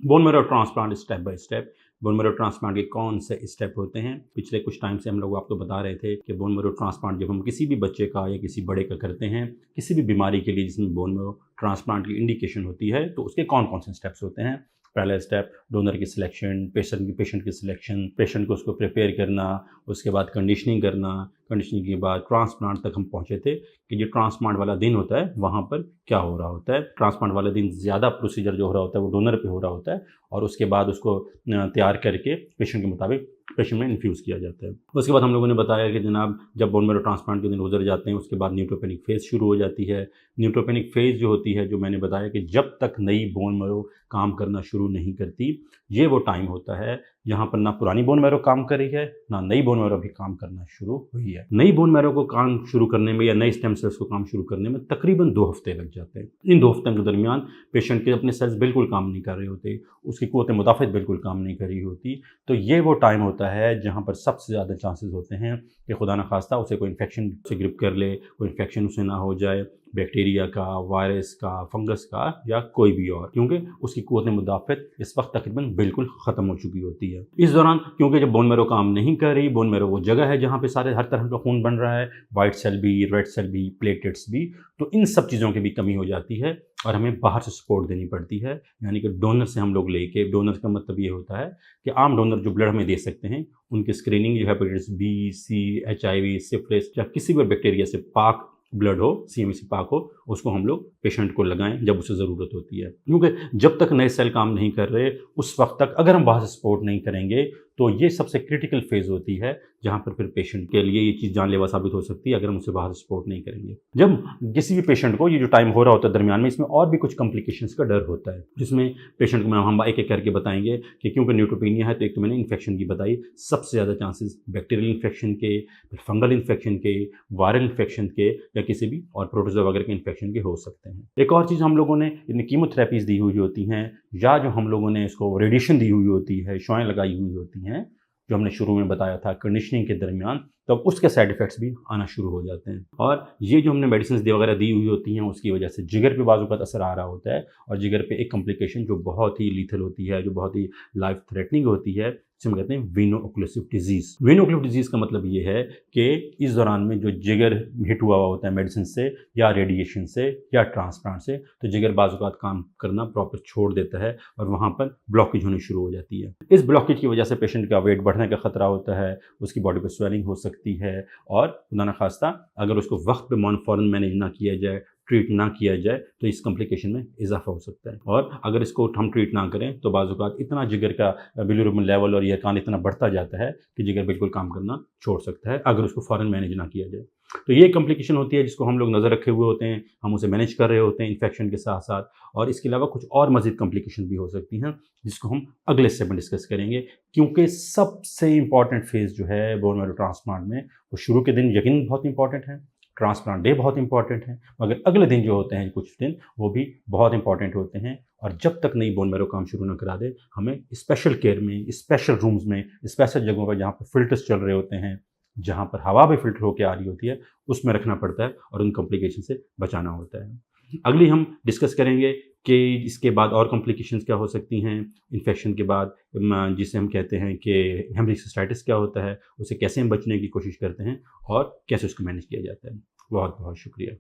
Bone marrow transplant step by step. Bone marrow transplant के कौन से स्टेप होते हैं? पिछले कुछ टाइम से हम लोग आपको बता रहे थे कि बोन मैरो ट्रांसप्लांट जब हम किसी भी बच्चे का या किसी बड़े का करते हैं, किसी भी बीमारी के लिए जिसमें बोन मैरो ट्रांसप्लांट की इंडिकेशन होती है, तो उसके कौन-कौन से स्टेप्स होते हैं। पहला स्टेप डोनर की सिलेक्शन, पेशेंट की सिलेक्शन, पेशेंट को उसको प्रिपेयर करना, उसके बाद कंडीशनिंग करना, कंडीशनिंग के बाद ट्रांसप्लांट तक हम पहुँचे थे कि जो ट्रांसप्लांट वाला दिन होता है, वहाँ पर क्या हो रहा होता है। ट्रांसप्लांट वाले दिन ज़्यादा प्रोसीजर जो हो रहा होता है, वो डोनर पे हो रहा होता है और उसके बाद उसको तैयार करके पेशेंट के मुताबिक पेशेंट में इन्फ्यूज़ किया जाता है। उसके बाद हम लोगों ने बताया कि जनाब जब बोन मैरो ट्रांसप्लांट के दिन गुजर जाते हैं, उसके बाद न्यूट्रोपेनिक फ़ेज़ शुरू हो जाती है। न्यूट्रोपेनिक फ़ेज़ जो होती है, जो मैंने बताया कि जब तक नई बोन मैरो काम करना शुरू नहीं करती, ये वो टाइम होता है जहाँ पर ना पुरानी बोन मैरो काम कर रही है, ना नई बोन मैरो भी काम करना शुरू हुई है। नई बोन मैरो को काम शुरू करने में या नए स्टेम सेल्स को काम शुरू करने में तकरीबन 2 हफ्ते लग जाते हैं। इन 2 हफ्तों के दरमियान पेशेंट के अपने सेल्स बिल्कुल काम नहीं कर रहे होते, उसकी क़ुव्वत मुदाफ़अत बिल्कुल काम नहीं कर रही होती। तो ये वो टाइम होता है जहाँ पर सबसे ज़्यादा चांसेस होते हैं कि खुदा न खास्ता उसे कोई इन्फेक्शन से ग्रिप कर ले, कोई इन्फेक्शन उसे ना हो जाए, बैक्टीरिया का, वायरस का, फंगस का या कोई भी और, क्योंकि उसकी क़ुव्वत मुदाफ़अत इस वक्त तकरीबन बिल्कुल ख़त्म हो चुकी होती है। इस दौरान क्योंकि जब बोन मैरो काम नहीं कर रही, बोन मैरो वो जगह है जहाँ पे सारे हर तरह का खून बन रहा है, वाइट सेल भी, रेड सेल भी, प्लेटलेट्स भी, तो इन सब चीज़ों की भी कमी हो जाती है और हमें बाहर से सपोर्ट देनी पड़ती है। यानी कि डोनर से हम लोग लेके, डोनर का मतलब ये होता है कि आम डोनर जो ब्लड हमें दे सकते हैं, उनकी स्क्रीनिंग जो हेपेटाइटिस बी, सी, एचआईवी, सिफिलिस या किसी भी बैक्टीरिया से पाक ब्लड हो, सीएमई से पाक हो, उसको हम लोग पेशेंट को लगाएं जब उसे ज़रूरत होती है। क्योंकि जब तक नए सेल काम नहीं कर रहे, उस वक्त तक अगर हम बाहर से सपोर्ट नहीं करेंगे, तो ये सबसे क्रिटिकल फेज़ होती है जहाँ पर फिर पेशेंट के लिए ये चीज़ जानलेवा साबित हो सकती है अगर हम उसे बाहर से सपोर्ट नहीं करेंगे। जब किसी भी पेशेंट को ये जो टाइम हो रहा होता है दरमियान में, इसमें और भी कुछ कॉम्प्लिकेशंस का डर होता है, जिसमें पेशेंट को हम एक-एक करके बताएंगे कि क्योंकि न्यूट्रोपेनिया है, तो एक तो मैंने इन्फेक्शन की बताई, सबसे ज़्यादा चांसेस बैक्टीरियल इन्फेक्शन के, फंगल इन्फेक्शन के, वायरल इन्फेक्शन के या किसी भी और प्रोटोज़ोआ वगैरह के इन्फेक्शन के हो सकते हैं। एक और चीज़ हम लोगों ने इनमें कीमोथेरेपीज़ दी हुई होती हैं या जो हम लोगों ने इसको रेडिएशन दी हुई होती है, शुआएँ लगाई हुई होती हैं, जो हमने शुरू में बताया था कंडीशनिंग के दरमियान, तो अब उसके साइड इफ़ेक्ट्स भी आना शुरू हो जाते हैं। और ये जो हमने मेडिसिन्स वगैरह दी हुई होती हैं, उसकी वजह से जिगर पे बाज़-औक़ात असर आ रहा होता है और जिगर पे एक कॉम्प्लिकेशन जो बहुत ही लीथल होती है, जो बहुत ही लाइफ थ्रेटनिंग होती है, जिसे हम कहते हैं वेनो ओक्लूसिव डिज़ीज़। वेनो ओक्लूसिव डिज़ीज़ का मतलब ये है कि इस दौरान में जो जिगर हिट हुआ होता है मेडिसिन से या रेडिएशन से या ट्रांसप्लांट से, तो जिगर बाज़-औक़ात काम करना प्रॉपर छोड़ देता है और वहाँ पर ब्लॉकेज होनी शुरू हो जाती है। इस ब्लॉकेज की वजह से पेशेंट का वेट बढ़ने का खतरा होता है, उसकी बॉडी पे स्वेलिंग हो सकती है और खुदा न खास्ता अगर उसको वक्त पे फ़ौरन मैनेज ना किया जाए, ट्रीट ना किया जाए, तो इस कॉम्प्लिकेशन में इजाफा हो सकता है। और अगर इसको हम ट्रीट ना करें, तो बाज़-औक़ात इतना जिगर का बिलिरुबिन लेवल और ये कान इतना बढ़ता जाता है कि जिगर बिल्कुल काम करना छोड़ सकता है, अगर उसको फ़ौरन मैनेज ना किया जाए। तो ये कॉम्प्लिकेशन होती है जिसको हम लोग नज़र रखे हुए होते हैं, हम उसे मैनेज कर रहे होते हैं इन्फेक्शन के साथ-साथ, और इसके अलावा कुछ और मज़ीद कॉम्प्लिकेशन भी हो सकती हैं, जिसको हम अगले स्टेप में डिस्कस करेंगे। क्योंकि सबसे इम्पॉर्टेंट फ़ेज़ जो है बोन मैरो ट्रांसप्लांट में, वो शुरू के दिन यकीनन बहुत इम्पॉर्टेंट है, ट्रांसप्लांट डे बहुत इम्पॉर्टेंट है, मगर अगले दिन जो होते हैं कुछ दिन, वो भी बहुत इम्पॉर्टेंट होते हैं। और जब तक नई बोन मैरो काम शुरू ना करा दे, हमें स्पेशल केयर में, स्पेशल रूम्स में, स्पेशल जगहों पर जहाँ पर फ़िल्टर्स चल रहे होते हैं, जहाँ पर हवा भी फ़िल्टर होके आ रही होती है, उसमें रखना पड़ता है और उन कॉम्प्लिकेशन से बचाना होता है। अगली हम डिस्कस करेंगे कि इसके बाद और कॉम्प्लिकेशंस क्या हो सकती हैं इन्फेक्शन के बाद, जिसे हम कहते हैं कि हेमरेजिक सिस्टाइटिस क्या होता है, उससे कैसे हम बचने की कोशिश करते हैं और कैसे उसको मैनेज किया जाता है। बहुत बहुत शुक्रिया।